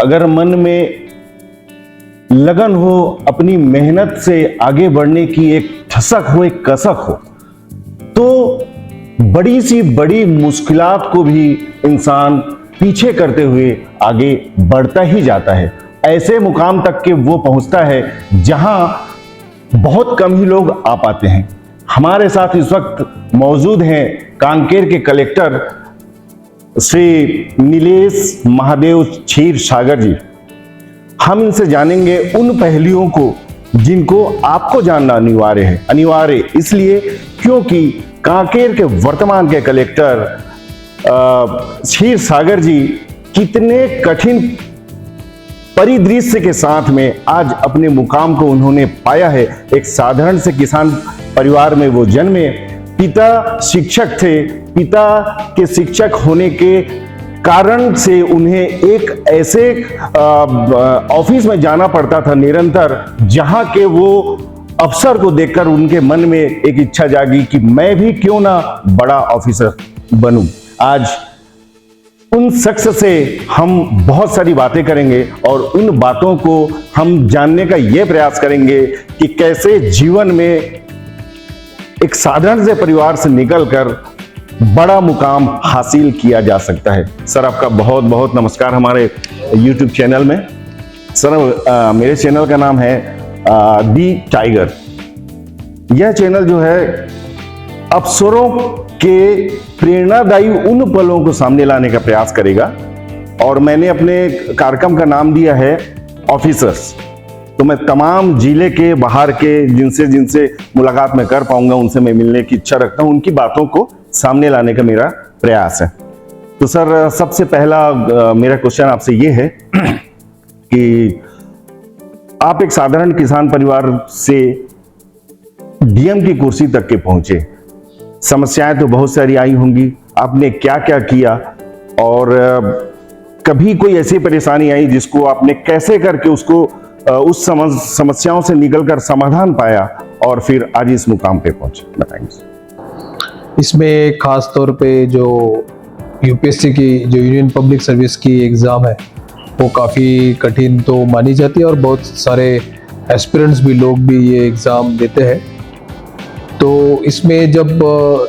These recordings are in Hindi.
अगर मन में लगन हो, अपनी मेहनत से आगे बढ़ने की एक ठसक हो, एक कसक हो, तो बड़ी सी बड़ी मुश्किलात को भी इंसान पीछे करते हुए आगे बढ़ता ही जाता है। ऐसे मुकाम तक के वो पहुंचता है जहां बहुत कम ही लोग आ पाते हैं। हमारे साथ इस वक्त मौजूद हैं कांकेर के कलेक्टर श्री नीलेश महादेव क्षीरसागर जी। हम इनसे जानेंगे उन पहलुओं को जिनको आपको जानना अनिवार्य इसलिए क्योंकि कांकेर के वर्तमान के कलेक्टर क्षीरसागर जी कितने कठिन परिदृश्य के साथ में आज अपने मुकाम को उन्होंने पाया है। एक साधारण से किसान परिवार में वो जन्मे, पिता शिक्षक थे, पिता के शिक्षक होने के कारण से उन्हें एक ऐसे ऑफिस में जाना पड़ता था निरंतर, जहां के वो अफसर को देखकर उनके मन में एक इच्छा जागी कि मैं भी क्यों ना बड़ा ऑफिसर बनूं। आज उन शख्स से हम बहुत सारी बातें करेंगे और उन बातों को हम जानने का यह प्रयास करेंगे कि कैसे जीवन में एक साधारण से परिवार से निकलकर बड़ा मुकाम हासिल किया जा सकता है। सर, आपका बहुत बहुत नमस्कार हमारे YouTube चैनल में। सर, मेरे चैनल का नाम है दी टाइगर। यह चैनल जो है अफसरों के प्रेरणादायी उन पलों को सामने लाने का प्रयास करेगा और मैंने अपने कार्यक्रम का नाम दिया है ऑफिसर्स। तो मैं तमाम जिले के बाहर के जिनसे मुलाकात में कर पाऊंगा उनसे मैं मिलने की इच्छा रखता हूं, उनकी बातों को सामने लाने का मेरा प्रयास है। तो सर, सबसे पहला मेरा क्वेश्चन आपसे ये है कि आप एक साधारण किसान परिवार से डीएम की कुर्सी तक के पहुंचे, समस्याएं तो बहुत सारी आई होंगी, आपने क्या क्या किया और कभी कोई ऐसी परेशानी आई जिसको आपने कैसे करके उसको उस समस्याओं से निकलकर समाधान पाया और फिर आज इस मुकाम पे पहुंचे, बताएंगे। इसमें खास तौर पे जो यूपीएससी की जो यूनियन पब्लिक सर्विस की एग्ज़ाम है वो काफ़ी कठिन तो मानी जाती है और बहुत सारे एस्पिरेंट्स भी लोग भी ये एग्ज़ाम देते हैं। तो इसमें जब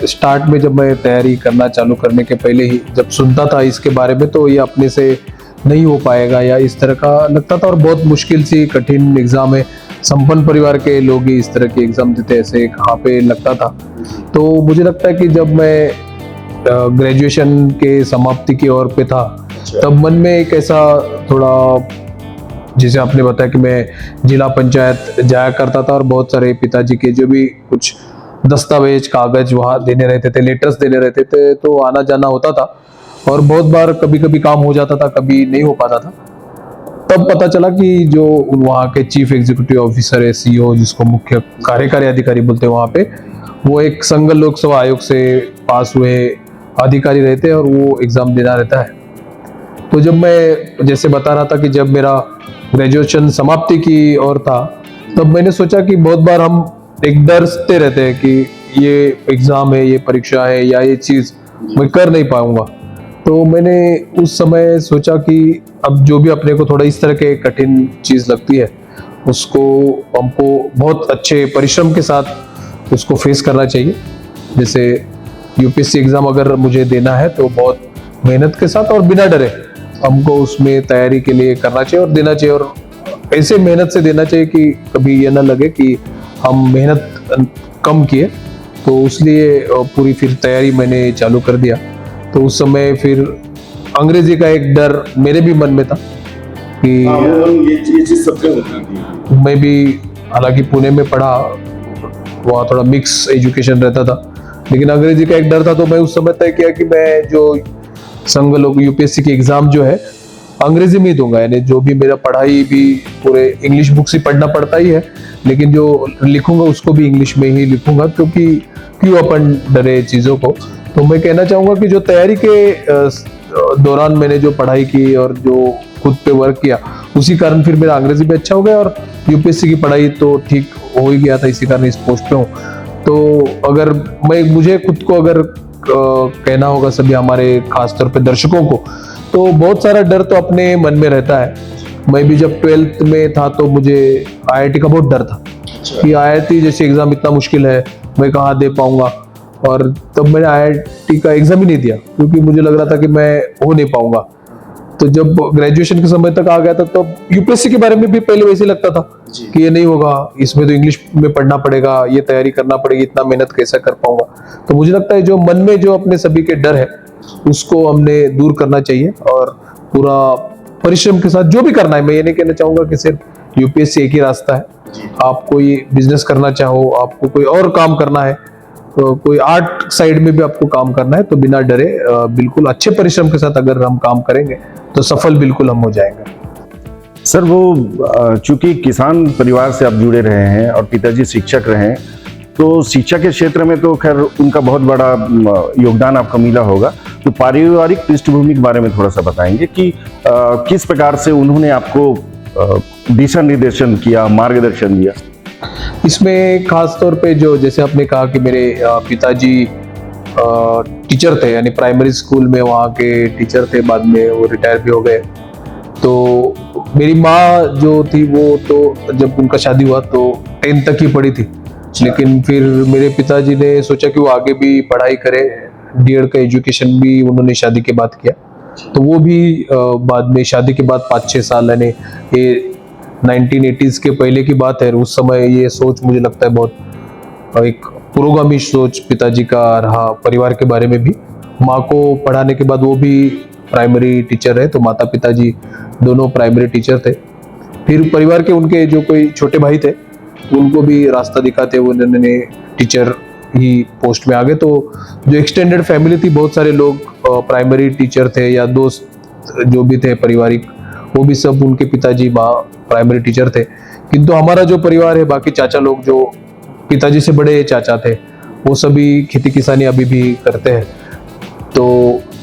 स्टार्ट में जब मैं तैयारी करना चालू करने के पहले ही जब सुनता था इसके बारे में तो ये अपने से नहीं हो पाएगा या इस तरह का लगता था और बहुत मुश्किल सी कठिन एग्ज़ाम है, संपन्न परिवार के लोग ही इस तरह की एग्ज़ाम देते ऐसे कहाँ पे लगता था। तो मुझे लगता है कि जब मैं ग्रेजुएशन के समाप्ति की ओर पे था तब मन में एक ऐसा थोड़ा, जैसे आपने बताया कि मैं जिला पंचायत जाया करता था और बहुत सारे पिताजी के जो भी कुछ दस्तावेज कागज वहाँ देने रहते थे, लेटर्स देने रहते थे, तो आना जाना होता था और बहुत बार कभी कभी काम हो जाता था, कभी नहीं हो पाता था। तब पता चला कि जो वहाँ के चीफ एग्जीक्यूटिव ऑफिसर है, सीईओ, जिसको मुख्य कार्यकारी अधिकारी बोलते हैं, वहाँ पे वो एक संघ लोकसेवा आयोग से पास हुए अधिकारी रहते हैं और वो एग्जाम देना रहता है। तो जब मैं जैसे बता रहा था कि जब मेरा ग्रेजुएशन समाप्ति की ओर था तब मैंने सोचा कि बहुत बार हम एक डरते रहते हैं कि ये एग्जाम है, ये परीक्षा है या ये चीज़ मैं कर नहीं पाऊंगा। तो मैंने उस समय सोचा कि अब जो भी अपने को थोड़ा इस तरह के कठिन चीज़ लगती है उसको हमको बहुत अच्छे परिश्रम के साथ उसको फेस करना चाहिए। जैसे यूपीएससी एग्ज़ाम अगर मुझे देना है तो बहुत मेहनत के साथ और बिना डरे हमको उसमें तैयारी के लिए करना चाहिए और देना चाहिए, और ऐसे मेहनत से देना चाहिए कि कभी ये ना लगे कि हम मेहनत कम किए। तो इसलिए पूरी फिर तैयारी मैंने चालू कर दिया। तो उस समय फिर अंग्रेजी का एक डर मेरे भी मन में था कि ये चीज सबके होती है। मैं भी हालांकि पुणे में पढ़ा, वहाँ थोड़ा मिक्स एजुकेशन रहता था, लेकिन अंग्रेजी का एक डर था। तो मैं उस समय तय किया कि मैं जो संघ लोग यूपीएससी की एग्जाम जो है अंग्रेजी में ही दूंगा, यानी जो भी मेरा पढ़ाई भी पूरे इंग्लिश बुक से पढ़ना पड़ता ही है, लेकिन जो लिखूंगा उसको भी इंग्लिश में ही लिखूंगा, क्योंकि क्यों अपन डरे चीज़ों को। तो मैं कहना चाहूँगा कि जो तैयारी के दौरान मैंने जो पढ़ाई की और जो खुद पे वर्क किया उसी कारण फिर मेरा अंग्रेजी भी अच्छा हो गया और यूपीएससी की पढ़ाई तो ठीक हो ही गया था, इसी कारण इस पोस्ट पे हूँ। तो अगर मुझे खुद को अगर कहना होगा सभी हमारे खासतौर पे दर्शकों को तो बहुत सारा डर तो अपने मन में रहता है। मैं भी जब 12th में था तो मुझे आईआईटी का बहुत डर था कि आईआईटी जैसे एग्जाम इतना मुश्किल है, मैं कहाँ दे पाऊंगा। और तब मैंने आईआईटी का एग्जाम ही नहीं दिया क्योंकि मुझे लग रहा था कि मैं हो नहीं पाऊंगा। तो जब ग्रेजुएशन के समय तक आ गया था तो यूपीएससी के बारे में भी पहले वैसे लगता था कि ये नहीं होगा, इसमें तो इंग्लिश में पढ़ना पड़ेगा, ये तैयारी करना पड़ेगी, इतना मेहनत कैसे कर पाऊंगा। तो मुझे लगता है जो मन में जो अपने सभी के डर है उसको हमने दूर करना चाहिए और पूरा परिश्रम के साथ जो भी करना है। मैं ये नहीं कहना चाहूंगा कि सिर्फ यूपीएससी एक ही रास्ता है। आप कोई बिजनेस करना चाहो, आपको कोई और काम करना है, तो कोई आर्ट साइड में भी आपको काम करना है, तो बिना डरे बिल्कुल अच्छे परिश्रम के साथ अगर हम काम करेंगे तो सफल बिल्कुल हम हो जाएंगे। सर वो चूंकि किसान परिवार से आप जुड़े रहे हैं और पिताजी शिक्षक रहे हैं, तो शिक्षा के क्षेत्र में तो खैर उनका बहुत बड़ा योगदान आपको मिला होगा। तो पारिवारिक पृष्ठभूमि के बारे में थोड़ा सा बताएंगे कि किस प्रकार से उन्होंने आपको दिशा निर्देशन किया, मार्गदर्शन दिया। इसमें खास तौर पे जो जैसे आपने कहा कि मेरे पिताजी टीचर थे, यानी प्राइमरी स्कूल में वहाँ के टीचर थे, बाद में वो रिटायर भी हो गए। तो मेरी माँ जो थी वो तो जब उनका शादी हुआ तो 10th तक ही पढ़ी थी, लेकिन फिर मेरे पिताजी ने सोचा कि वो आगे भी पढ़ाई करे, डीएड का एजुकेशन भी उन्होंने शादी के बाद किया। तो वो भी बाद में शादी के बाद 5-6 साल, यानी ये 1980s के पहले की बात है, उस समय ये सोच मुझे लगता है बहुत एक पुरोगामी सोच पिताजी का रहा परिवार के बारे में भी। माँ को पढ़ाने के बाद वो भी प्राइमरी टीचर रहे, तो माता पिताजी दोनों प्राइमरी टीचर थे। फिर परिवार के उनके जो कोई छोटे भाई थे उनको भी रास्ता दिखाते हुए उन्होंने टीचर ही पोस्ट में आ गए। तो जो एक्सटेंडेड फैमिली थी, बहुत सारे लोग प्राइमरी टीचर थे या दोस्त जो भी थे पारिवारिक, वो भी सब उनके पिताजी माँ प्राइमरी टीचर थे। किंतु हमारा जो परिवार है, बाकी चाचा लोग जो पिताजी से बड़े चाचा थे, वो सभी खेती किसानी अभी भी करते हैं। तो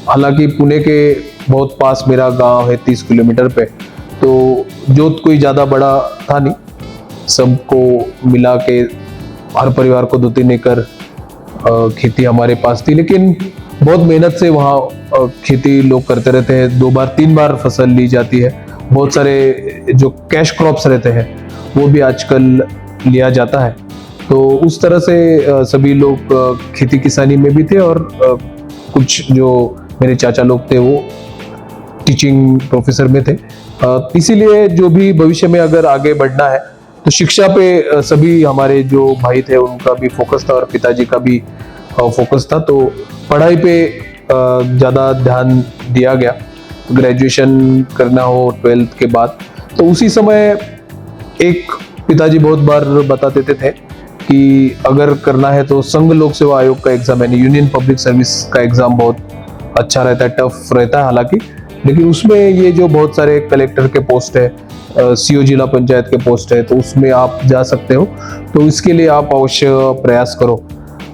हालांकि पुणे के बहुत पास मेरा गांव है 30 किलोमीटर पे, तो जोत कोई ज़्यादा बड़ा था नहीं, सबको मिला के हर परिवार को 2-3 एकड़ खेती हमारे पास थी। लेकिन बहुत मेहनत से वहाँ खेती लोग करते रहते हैं, 2 बार 3 बार फसल ली जाती है। बहुत सारे जो कैश क्रॉप्स रहते हैं वो भी आजकल लिया जाता है। तो उस तरह से सभी लोग खेती किसानी में भी थे और कुछ जो मेरे चाचा लोग थे वो टीचिंग प्रोफेसर में थे। इसीलिए जो भी भविष्य में अगर आगे बढ़ना है तो शिक्षा पे सभी हमारे जो भाई थे उनका भी फोकस था और पिताजी का भी फोकस था। तो पढ़ाई पे ज़्यादा ध्यान दिया गया। ग्रेजुएशन करना हो 12th के बाद, तो उसी समय एक पिताजी बहुत बार बता देते थे कि अगर करना है तो संघ लोक सेवा आयोग का एग्जाम, यानी यूनियन पब्लिक सर्विस का एग्जाम बहुत अच्छा रहता है, टफ रहता है हालांकि, लेकिन उसमें ये जो बहुत सारे कलेक्टर के पोस्ट है, सीओ जिला पंचायत के पोस्ट है, तो उसमें आप जा सकते हो। तो इसके लिए आप अवश्य प्रयास करो।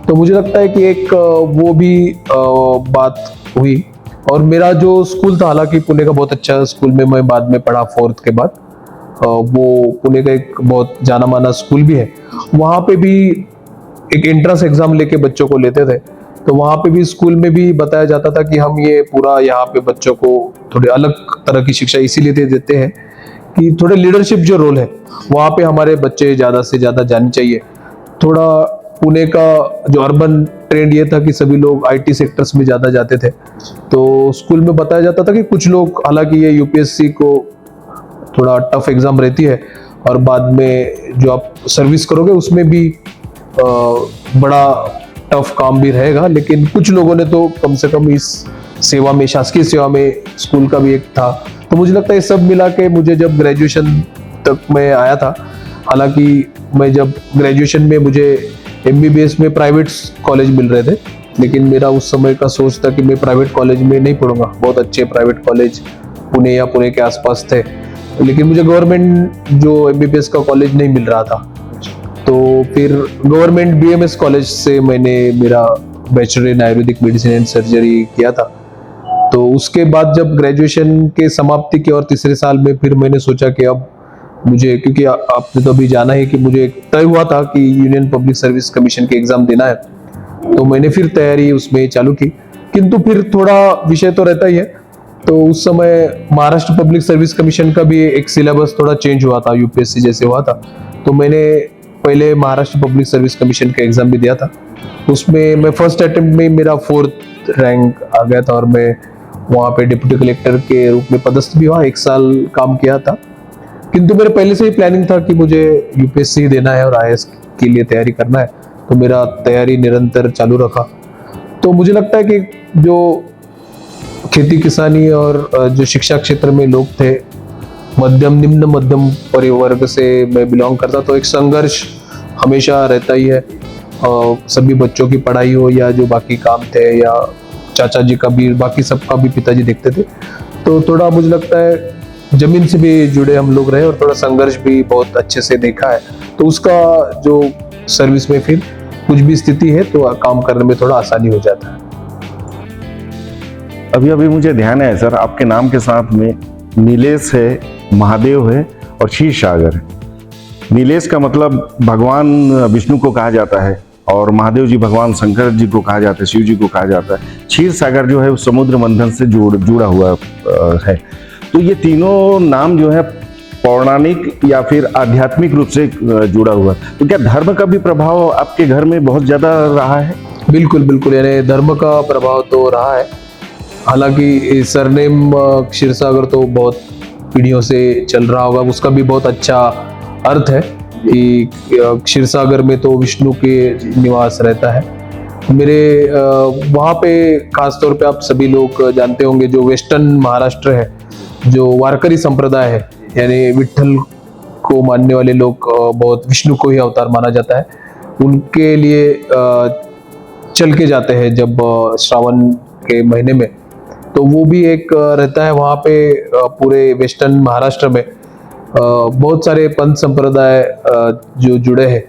तो मुझे लगता है कि एक वो भी बात हुई। और मेरा जो स्कूल था, हालांकि पुणे का बहुत अच्छा स्कूल में मैं बाद में पढ़ा 4th के बाद, वो पुणे का एक बहुत जाना माना स्कूल भी है। वहाँ पे भी एक एंट्रेंस एग्जाम लेके बच्चों को लेते थे। तो वहाँ पे भी स्कूल में भी बताया जाता था कि हम ये पूरा यहाँ पे बच्चों को थोड़ी अलग तरह की शिक्षा इसीलिए देते हैं कि थोड़े लीडरशिप जो रोल है वहाँ पे हमारे बच्चे ज़्यादा से ज़्यादा जाने चाहिए। थोड़ा पुणे का जो अर्बन ट्रेंड ये था कि सभी लोग आईटी सेक्टर्स में ज़्यादा जाते थे। तो स्कूल में बताया जाता था कि कुछ लोग, हालांकि ये यूपीएससी को थोड़ा टफ एग्जाम रहती है और बाद में जो आप सर्विस करोगे उसमें भी बड़ा टफ काम भी रहेगा, लेकिन कुछ लोगों ने तो कम से कम इस सेवा में, शासकीय सेवा में, स्कूल का भी एक था। तो मुझे लगता है सब मिला के मुझे जब ग्रेजुएशन तक मैं आया था, हालांकि मैं जब ग्रेजुएशन में मुझे एमबीबीएस में प्राइवेट कॉलेज मिल रहे थे, लेकिन मेरा उस समय का सोच था कि मैं प्राइवेट कॉलेज में नहीं पढ़ूंगा। बहुत अच्छे प्राइवेट कॉलेज पुणे या पुणे के आसपास थे, लेकिन मुझे गवर्नमेंट जो एमबीबीएस का कॉलेज नहीं मिल रहा था। तो फिर गवर्नमेंट बीएमएस कॉलेज से मैंने मेरा bachelor in Ayurvedic medicine and surgery किया था। तो उसके बाद जब ग्रेजुएशन के समाप्ति के और 3रे साल में फिर मैंने सोचा कि अब मुझे, क्योंकि आपने तो अभी जाना है कि मुझे तय हुआ था कि यूनियन पब्लिक सर्विस कमीशन के एग्जाम देना है, तो मैंने फिर तैयारी उसमें चालू की। किंतु फिर थोड़ा विषय तो रहता ही है, तो उस समय महाराष्ट्र पब्लिक सर्विस कमीशन का भी एक सिलेबस थोड़ा चेंज हुआ था, यूपीएससी जैसे हुआ था। तो मैंने पहले महाराष्ट्र पब्लिक सर्विस कमीशन का एग्जाम भी दिया था। उसमें मैं फर्स्ट अटेम्प्ट में मेरा 4th रैंक आ गया था और मैं वहाँ पे डिप्टी कलेक्टर के रूप में पदस्थ भी हुआ, 1 साल काम किया था। किंतु मेरे पहले से ही प्लानिंग था कि मुझे यूपीएससी देना है और आईएएस के लिए तैयारी करना है, तो मेरा तैयारी निरंतर चालू रखा। तो मुझे लगता है कि जो खेती किसानी और जो शिक्षा क्षेत्र में लोग थे, निम्न मध्यम परिवर्ग से मैं बिलोंग करता, तो एक संघर्ष हमेशा रहता ही है। सभी बच्चों की पढ़ाई हो या जो बाकी काम थे, या चाचा जी का भी, बाकी सबका भी पिताजी देखते थे। तो थोड़ा मुझे लगता है जमीन से भी जुड़े हम लोग रहे और थोड़ा संघर्ष भी बहुत अच्छे से देखा है। तो उसका जो सर्विस में फिर कुछ भी स्थिति है तो काम करने में थोड़ा आसानी हो जाता है। अभी अभी मुझे ध्यान है सर, आपके नाम के साथ में नीलेश है, महादेव है और क्षीर सागर है। नीलेश का मतलब भगवान विष्णु को कहा जाता है और महादेव जी भगवान शंकर जी को कहा जाता है, शिव जी को कहा जाता है। क्षीर सागर जो है वो समुद्र मंथन से जुड़ा हुआ है। तो ये तीनों नाम जो है पौराणिक या फिर आध्यात्मिक रूप से जुड़ा हुआ है। तो क्या धर्म का भी प्रभाव आपके घर में बहुत ज्यादा रहा है? बिल्कुल बिल्कुल, यानी धर्म का प्रभाव तो रहा है। हालांकि सरनेम क्षीरसागर तो बहुत पीढ़ियों से चल रहा होगा, उसका भी बहुत अच्छा अर्थ है कि क्षीरसागर में तो विष्णु के निवास रहता है। मेरे वहाँ पे खास तौर पे आप सभी लोग जानते होंगे, जो वेस्टर्न महाराष्ट्र है, जो वारकरी संप्रदाय है, यानी विट्ठल को मानने वाले लोग, बहुत विष्णु को ही अवतार माना जाता है, उनके लिए चल के जाते हैं जब श्रावण के महीने में। तो वो भी एक रहता है वहाँ पे। पूरे वेस्टर्न महाराष्ट्र में बहुत सारे पंथ संप्रदाय जो जुड़े हैं,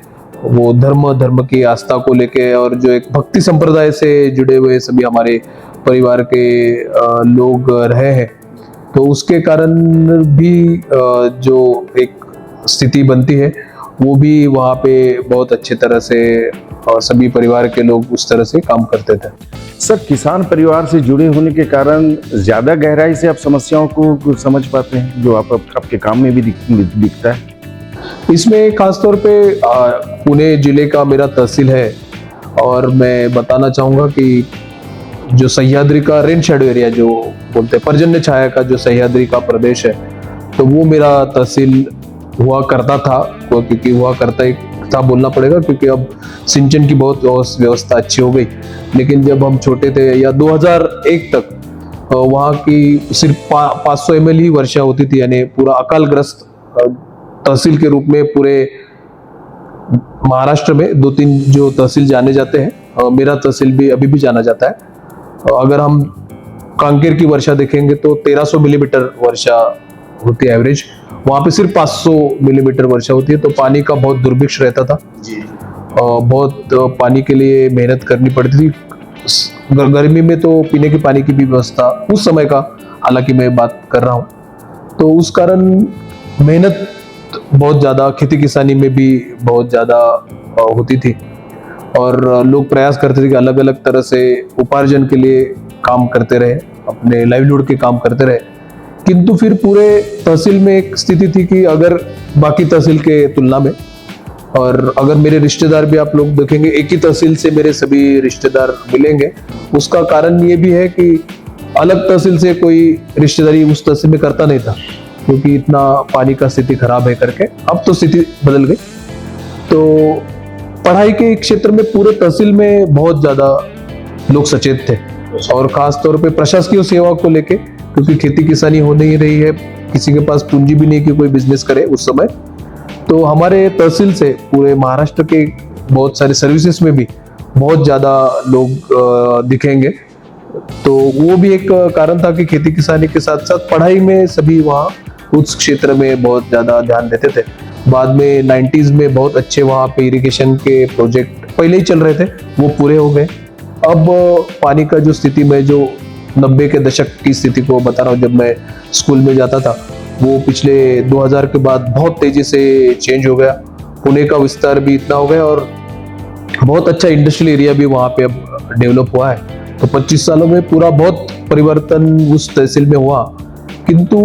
वो धर्म की आस्था को लेके, और जो एक भक्ति संप्रदाय से जुड़े हुए सभी हमारे परिवार के लोग रहे हैं। तो उसके कारण भी जो एक स्थिति बनती है, वो भी वहाँ पे बहुत अच्छी तरह से सभी परिवार के लोग उस तरह से काम करते थे। सर, किसान परिवार से जुड़े होने के कारण ज्यादा गहराई से आप समस्याओं को समझ पाते हैं, जो आपके काम में भी दिखता है। इसमें खास तौर पे पुणे जिले का मेरा तहसील है, और मैं बताना चाहूँगा कि जो सह्याद्री का रेन शैडो एरिया जो बोलते हैं, पर्जन्य छाया का जो सह्याद्री का प्रदेश है, तो वो मेरा तहसील हुआ करता था, क्योंकि हुआ करता ही था बोलना पड़ेगा, क्योंकि अब सिंचन की बहुत व्यवस्था अच्छी हो गई। लेकिन जब हम छोटे थे, या 2001 तक वहाँ की सिर्फ 500 ml ही वर्षा होती थी, यानी पूरा अकालग्रस्त तहसील के रूप में पूरे महाराष्ट्र में 2-3 जो तहसील जाने जाते हैं, मेरा तहसील भी अभी भी जाना जाता है। अगर हम कांकेर की वर्षा देखेंगे तो 1300 मिलीमीटर वर्षा होती है एवरेज, वहाँ पे सिर्फ 500 मिलीमीटर वर्षा होती है। तो पानी का बहुत दुर्भिक्ष रहता था, बहुत पानी के लिए मेहनत करनी पड़ती थी। गर्मी में तो पीने के पानी की भी व्यवस्था उस समय का, हालांकि मैं बात कर रहा हूँ, तो उस कारण मेहनत बहुत ज़्यादा खेती किसानी में भी बहुत ज़्यादा होती थी, और लोग प्रयास करते थे कि अलग अलग तरह से उपार्जन के लिए काम करते रहे, अपने लाइवलीहुड के काम करते रहे। किंतु फिर पूरे तहसील में एक स्थिति थी कि अगर बाकी तहसील के तुलना में, और अगर मेरे रिश्तेदार भी आप लोग देखेंगे, एक ही तहसील से मेरे सभी रिश्तेदार मिलेंगे, उसका कारण ये भी है कि अलग तहसील से कोई रिश्तेदारी उस तहसील में करता नहीं था, क्योंकि इतना पानी का स्थिति खराब है करके। अब तो स्थिति बदल गई। तो पढ़ाई के क्षेत्र में पूरे तहसील में बहुत ज्यादा लोग सचेत थे, और खास तौर पे प्रशासकीय सेवा को लेके, क्योंकि खेती किसानी हो नहीं रही है, किसी के पास पूंजी भी नहीं कि कोई बिजनेस करे उस समय। तो हमारे तहसील से पूरे महाराष्ट्र के बहुत सारे सर्विसेज में भी बहुत ज्यादा लोग दिखेंगे। तो वो भी एक कारण था कि खेती किसानी के साथ साथ पढ़ाई में सभी वहाँ उस क्षेत्र में बहुत ज्यादा ध्यान देते थे। बाद में 90s में बहुत अच्छे वहाँ पे इरिगेशन के प्रोजेक्ट पहले ही चल रहे थे, वो पूरे हो गए। अब पानी का जो स्थिति में, जो 90 के दशक की स्थिति को बता रहा हूँ, जब मैं स्कूल में जाता था, वो पिछले 2000 के बाद बहुत तेजी से चेंज हो गया। पुणे का विस्तार भी इतना हो गया, और बहुत अच्छा इंडस्ट्रियल एरिया भी वहाँ पे अब डेवलप हुआ है। तो 25 सालों में पूरा बहुत परिवर्तन उस तहसील में हुआ, किंतु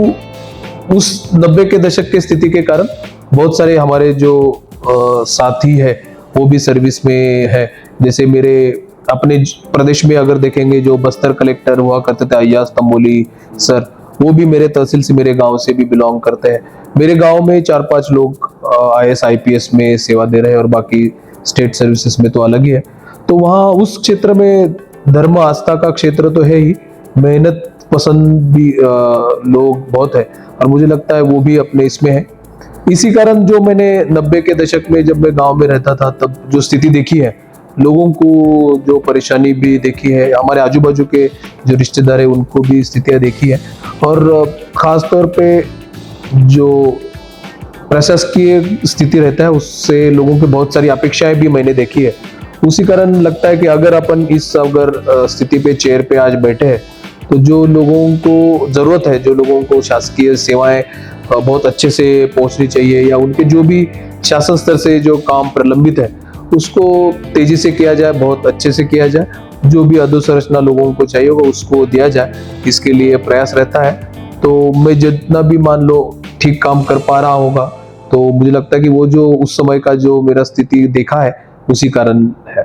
उस 90 के दशक के स्थिति के कारण बहुत सारे हमारे जो साथी है वो भी सर्विस में है। जैसे मेरे अपने प्रदेश में अगर देखेंगे, जो बस्तर कलेक्टर हुआ करते थे अय्याज तंबोली सर, वो भी मेरे तहसील से, मेरे गांव से भी बिलोंग करते हैं। मेरे गांव में 4-5 लोग IAS IPS में सेवा दे रहे हैं और बाकी स्टेट सर्विसेज में तो अलग ही है। तो वहाँ उस क्षेत्र में धर्म आस्था का क्षेत्र तो है ही, मेहनत पसंद भी लोग बहुत है और मुझे लगता है वो भी अपने इसमें है। इसी कारण जो मैंने 90 के दशक में जब मैं गांव में रहता था तब जो स्थिति देखी है, लोगों को जो परेशानी भी देखी है, हमारे आजू बाजू के जो रिश्तेदार है उनको भी स्थितियां देखी है, और खास तौर पे जो प्रशासकीय स्थिति रहता है उससे लोगों की बहुत सारी अपेक्षाएं भी मैंने देखी है। उसी कारण लगता है कि अगर अपन इस स्थिति पे, चेयर पे आज बैठे हैं, तो जो लोगों को जरूरत है, जो लोगों को शासकीय सेवाएं बहुत अच्छे से पहुंचनी चाहिए, या उनके जो भी शासन स्तर से जो काम प्रलंबित है उसको तेजी से किया जाए, बहुत अच्छे से किया जाए, जो भी अधोसंरचना लोगों को चाहिए होगा उसको दिया जाए, इसके लिए प्रयास रहता है। तो मैं जितना भी मान लो ठीक काम कर पा रहा होगा, तो मुझे लगता है कि वो जो उस समय का जो मेरा स्थिति देखा है उसी कारण है।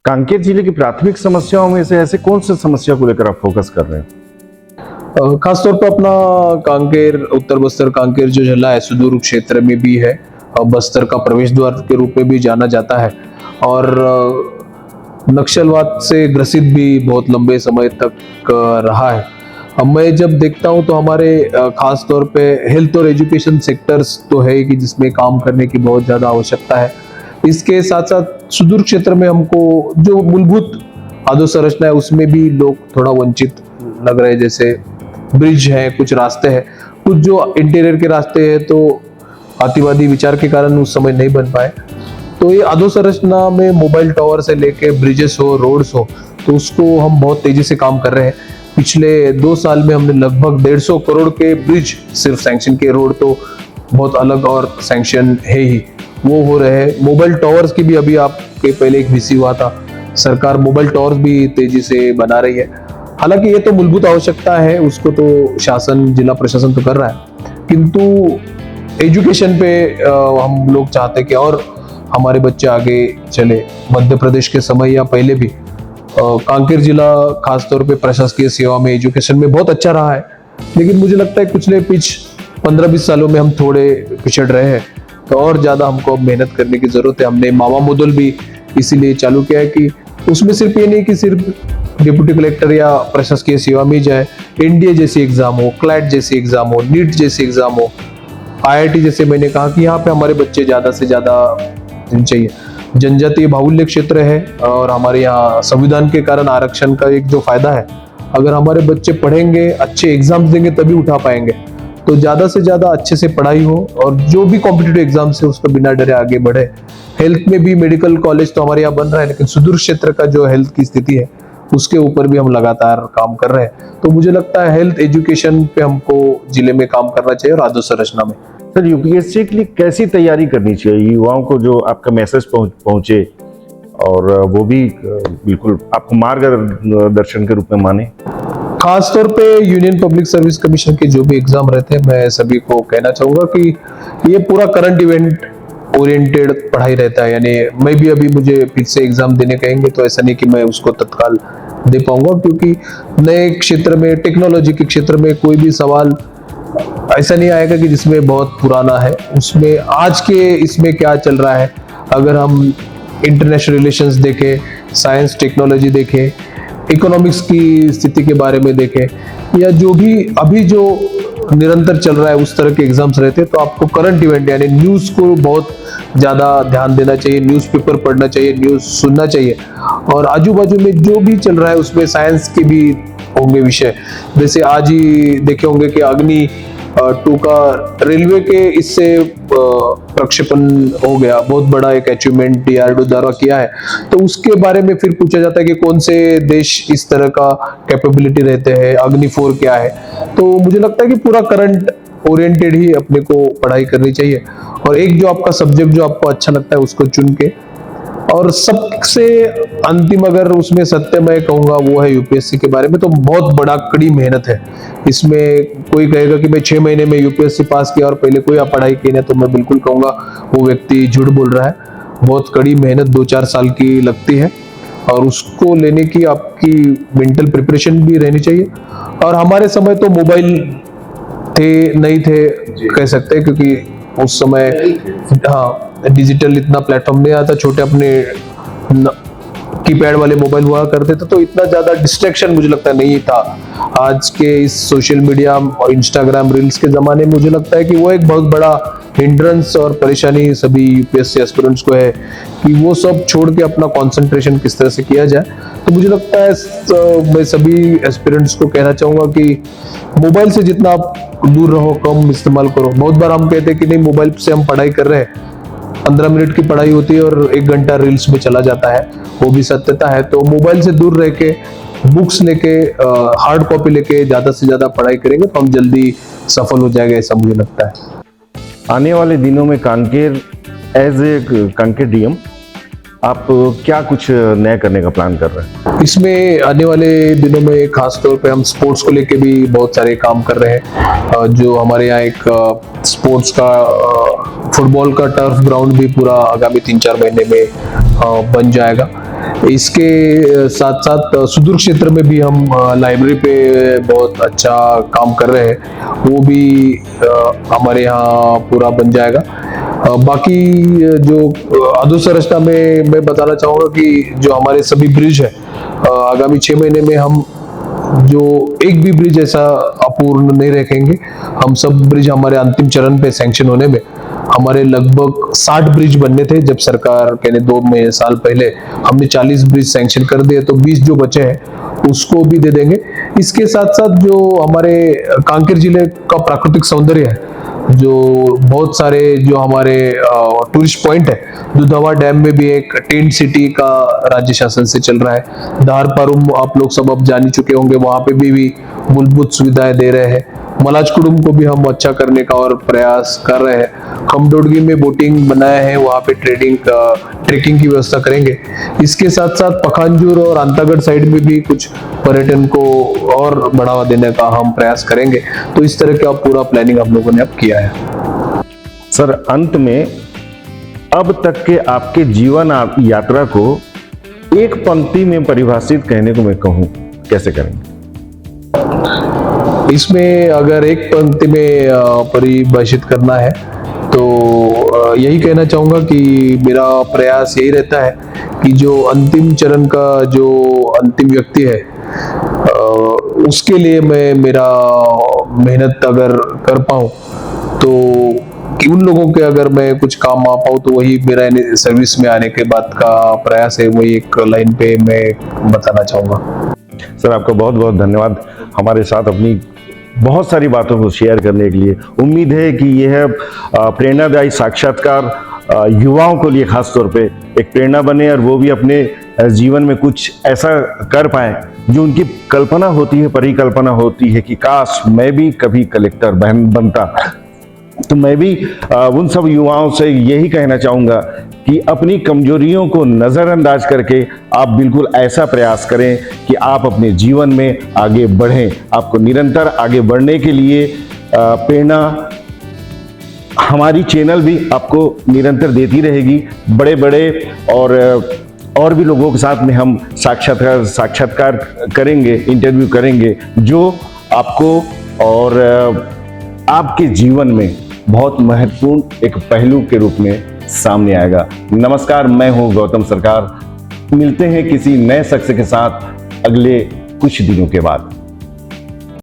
कांकेर जिले की प्राथमिक समस्याओं में से ऐसे कौन सी समस्या को लेकर आप फोकस कर रहे हैं? खासतौर पर अपना कांकेर, उत्तर बस्तर कांकेर जो जिला है, सुदूर क्षेत्र में भी है, बस्तर का प्रवेश द्वार के रूप में भी जाना जाता है, और नक्सलवाद से ग्रसित भी बहुत लंबे समय तक रहा है। अब मैं जब देखता हूं तो हमारे खास तौर पे हेल्थ और एजुकेशन सेक्टर्स तो है कि जिसमें काम करने की बहुत ज़्यादा आवश्यकता है। इसके साथ साथ सुदूर क्षेत्र में हमको जो मूलभूत अधोसंरचना है उसमें भी लोग थोड़ा वंचित लग रहे हैं। जैसे ब्रिज है, कुछ रास्ते हैं, कुछ जो इंटीरियर के रास्ते हैं तो अतिवादी विचार के कारण उस समय नहीं बन पाए। तो ये अधोसंरचना में मोबाइल टावर से लेके ब्रिजेस हो, रोड्स हो, तो उसको हम बहुत तेजी से काम कर रहे हैं। पिछले 2 साल में हमने लगभग 150 करोड़ के ब्रिज सिर्फ सैंक्शन के, रोड तो बहुत अलग और सैंक्शन है ही, वो हो रहे हैं। मोबाइल टावर्स की भी अभी आपके पहले एक VC हुआ था, सरकार मोबाइल टावर्स भी तेजी से बना रही है। हालांकि ये तो मूलभूत आवश्यकता है, उसको तो शासन, जिला प्रशासन तो कर रहा है, किंतु एजुकेशन पे हम लोग चाहते हैं कि और हमारे बच्चे आगे चले। मध्य प्रदेश के समय या पहले भी कांकेर जिला खासतौर पे प्रशासकीय सेवा में, एजुकेशन में बहुत अच्छा रहा है, लेकिन मुझे लगता है पिछले 15-20 सालों में हम थोड़े पिछड़ रहे हैं। तो और ज्यादा हमको अब मेहनत करने की जरूरत है। हमने मामा मॉडल भी इसीलिए चालू किया है कि उसमें सिर्फ ये नहीं कि सिर्फ डिप्टी कलेक्टर या प्रशासकीय सेवा में जाए, NDA जैसी एग्जाम हो, क्लैट जैसी एग्जाम हो, नीट जैसी एग्जाम हो, IIT जैसे, मैंने कहा कि यहाँ पे हमारे बच्चे ज्यादा से ज्यादा चाहिए। जनजातीय बाहुल्य क्षेत्र है और हमारे यहाँ संविधान के कारण आरक्षण का एक जो फायदा है, अगर हमारे बच्चे पढ़ेंगे, अच्छे एग्जाम्स देंगे तभी उठा पाएंगे। तो ज्यादा से ज्यादा अच्छे से पढ़ाई हो और जो भी कॉम्पिटिटिव एग्जाम्स है उसको बिना डरे आगे बढ़े। हेल्थ में भी मेडिकल कॉलेज तो हमारे यहाँ बन रहा है, लेकिन सुदूर क्षेत्र का जो हेल्थ की स्थिति है उसके ऊपर भी हम लगातार काम कर रहे हैं। तो मुझे लगता है हेल्थ एजुकेशन पे हमको जिले में काम करना चाहिए और अधोसंरचना में। सर, UPSC के लिए कैसी तैयारी करनी चाहिए युवाओं को, जो आपका मैसेज पहुंचे और वो भी बिल्कुल आपको मार्गदर्शन के रूप में माने? खासतौर पे यूनियन पब्लिक सर्विस कमीशन के जो भी एग्जाम रहते हैं, मैं सभी को कहना चाहूंगा कि ये पूरा करंट इवेंट ओरिएंटेड पढ़ाई रहता है। यानी मैं भी अभी मुझे फिर से एग्जाम देने कहेंगे तो ऐसा नहीं कि मैं उसको तत्काल दे पाऊंगा, क्योंकि नए क्षेत्र में, टेक्नोलॉजी के क्षेत्र में कोई भी सवाल ऐसा नहीं आएगा कि जिसमें बहुत पुराना है, उसमें आज के इसमें क्या चल रहा है। अगर हम इंटरनेशनल रिलेशंस देखें, साइंस टेक्नोलॉजी देखें, इकोनॉमिक्स की स्थिति के बारे में देखें, या जो भी अभी जो निरंतर चल रहा है उस तरह के एग्जाम्स रहते हैं, तो आपको करंट इवेंट यानी न्यूज़ को बहुत ज़्यादा ध्यान देना चाहिए, न्यूज़पेपर पढ़ना चाहिए, न्यूज़ सुनना चाहिए, और आजू बाजू में जो भी चल रहा है उसमें साइंस के भी होंगे विषय। जैसे आज ही देखे होंगे कि अग्नि 2 का रेलवे के इससे प्रक्षेपण हो गया, बहुत बड़ा एक अचीवमेंट DRDO द्वारा किया है। तो उसके बारे में फिर पूछा जाता है कि कौन से देश इस तरह का कैपेबिलिटी रहते हैं, अग्नि 4 क्या है। तो मुझे लगता है कि पूरा करंट ओरिएंटेड ही अपने को पढ़ाई करनी चाहिए, और एक जो आपका सब्जेक्ट जो आपको अच्छा लगता है उसको चुन के और सबसे अंतिम अगर उसमें सत्य मैं कहूंगा वो है यूपीएससी के बारे में, तो बहुत बड़ा कड़ी मेहनत है इसमें। कोई कहेगा कि मैं 6 महीने में यूपीएससी पास किया और पहले कोई पढ़ाई की नहीं, तो मैं बिल्कुल कहूंगा वो व्यक्ति झूठ बोल रहा है। बहुत कड़ी मेहनत 2-4 साल की लगती है और उसको लेने की आपकी मेंटल प्रिपरेशन भी रहनी चाहिए। और हमारे समय तो मोबाइल नहीं थे कह सकते हैं, क्योंकि उस समय डिजिटल इतना प्लेटफॉर्म नहीं आता, छोटे अपने कीपैड वाले मोबाइल हुआ करते थे, तो इतना ज्यादा डिस्ट्रैक्शन मुझे लगता है नहीं था। आज के इस सोशल मीडिया और इंस्टाग्राम रील्स के जमाने में मुझे लगता है कि वो एक बहुत बड़ा हिंड्रेंस और परेशानी सभी यूपीएससी एस्पिरेंट्स को है कि वो सब छोड़ के अपना कंसंट्रेशन किस तरह से किया जाए। तो मुझे लगता है मैं सभी एस्पिरेंट्स को कहना चाहूंगा कि मोबाइल से जितना आप दूर रहो, कम इस्तेमाल करो। बहुत बार हम कहते हैं कि नहीं, मोबाइल से हम पढ़ाई कर रहे हैं, 15 मिनट की पढ़ाई होती है और 1 घंटा रील्स में चला जाता है, वो भी सत्यता है। तो मोबाइल से दूर रह के बुक्स लेके, हार्ड कॉपी लेके ज्यादा से ज्यादा पढ़ाई करेंगे तो हम जल्दी सफल हो जाएंगे, ऐसा मुझे लगता है। आने वाले दिनों में Kanker as a Kanker DM आप क्या कुछ नया करने का प्लान कर रहे हैं? इसमें आने वाले दिनों में खास तौर पे हम स्पोर्ट्स को लेके भी बहुत सारे काम कर रहे हैं। जो हमारे यहाँ एक स्पोर्ट्स का फुटबॉल का टर्फ ग्राउंड भी पूरा आगामी 3-4 महीने में बन जाएगा। इसके साथ साथ सुदूर क्षेत्र में भी हम लाइब्रेरी पे बहुत अच्छा काम कर रहे हैं, वो भी हमारे यहाँ पूरा बन जाएगा। बाकी जो अधोसंरचना में मैं बताना चाहूंगा कि जो हमारे सभी ब्रिज है, आगामी 6 महीने में हम जो एक भी ब्रिज ऐसा अपूर्ण नहीं रखेंगे। हम सब ब्रिज हमारे अंतिम चरण पे सैंक्शन होने में, हमारे लगभग 60 ब्रिज बनने थे जब सरकार कहने 2 साल पहले, हमने 40 ब्रिज सैंक्शन कर दिए, तो 20 जो बचे हैं उसको भी दे देंगे। इसके साथ साथ जो हमारे कांकेर जिले का प्राकृतिक सौंदर्य है, जो बहुत सारे जो हमारे टूरिस्ट पॉइंट है, दुधावा डैम में भी एक टेंट सिटी का राज्य शासन से चल रहा है। धारपारुम आप लोग सब अब जान ही चुके होंगे, वहां पे भी मूलभूत सुविधाएं दे रहे हैं। मलाजकुडुम को भी हम अच्छा करने का और प्रयास कर रहे हैं। खमडोडगी में बोटिंग बनाया है, वहां पे ट्रेकिंग की व्यवस्था करेंगे। इसके साथ साथ पखानजूर और अंतागढ़ साइड में भी कुछ पर्यटन को और बढ़ावा देने का हम प्रयास करेंगे। तो इस तरह का पूरा प्लानिंग हम लोगों ने अब किया है। सर, अंत में अब तक के आपके जीवन यात्रा को एक पंक्ति में परिभाषित कहने को मैं कहूं, कैसे करेंगे? इसमें अगर एक पंक्ति में परिभाषित करना है तो यही कहना चाहूंगा कि मेरा प्रयास यही रहता है कि जो अंतिम चरण का जो अंतिम व्यक्ति है, उसके लिए मैं मेरा मेहनत अगर कर पाऊं, तो कि उन लोगों के अगर मैं कुछ काम आ पाऊं, तो वही मेरा सर्विस में आने के बाद का प्रयास है। वही एक लाइन पे मैं बताना चाहूंगा। सर, आपका बहुत बहुत धन्यवाद हमारे साथ अपनी बहुत सारी बातों को शेयर करने के लिए। उम्मीद है कि यह प्रेरणादायी साक्षात्कार युवाओं के लिए खास तौर पे एक प्रेरणा बने और वो भी अपने जीवन में कुछ ऐसा कर पाए जो उनकी कल्पना होती है, परिकल्पना होती है कि काश मैं भी कभी कलेक्टर बनता। तो मैं भी उन सब युवाओं से यही कहना चाहूँगा कि अपनी कमजोरियों को नज़रअंदाज करके आप बिल्कुल ऐसा प्रयास करें कि आप अपने जीवन में आगे बढ़ें। आपको निरंतर आगे बढ़ने के लिए प्रेरणा हमारी चैनल भी आपको निरंतर देती रहेगी। बड़े बड़े और भी लोगों के साथ में हम साक्षात्कार करेंगे, इंटरव्यू करेंगे, जो आपको और आपके जीवन में बहुत महत्वपूर्ण एक पहलू के रूप में सामने आएगा। नमस्कार, मैं हूं गौतम सरकार। मिलते हैं किसी नए शख्स के साथ अगले कुछ दिनों के बाद।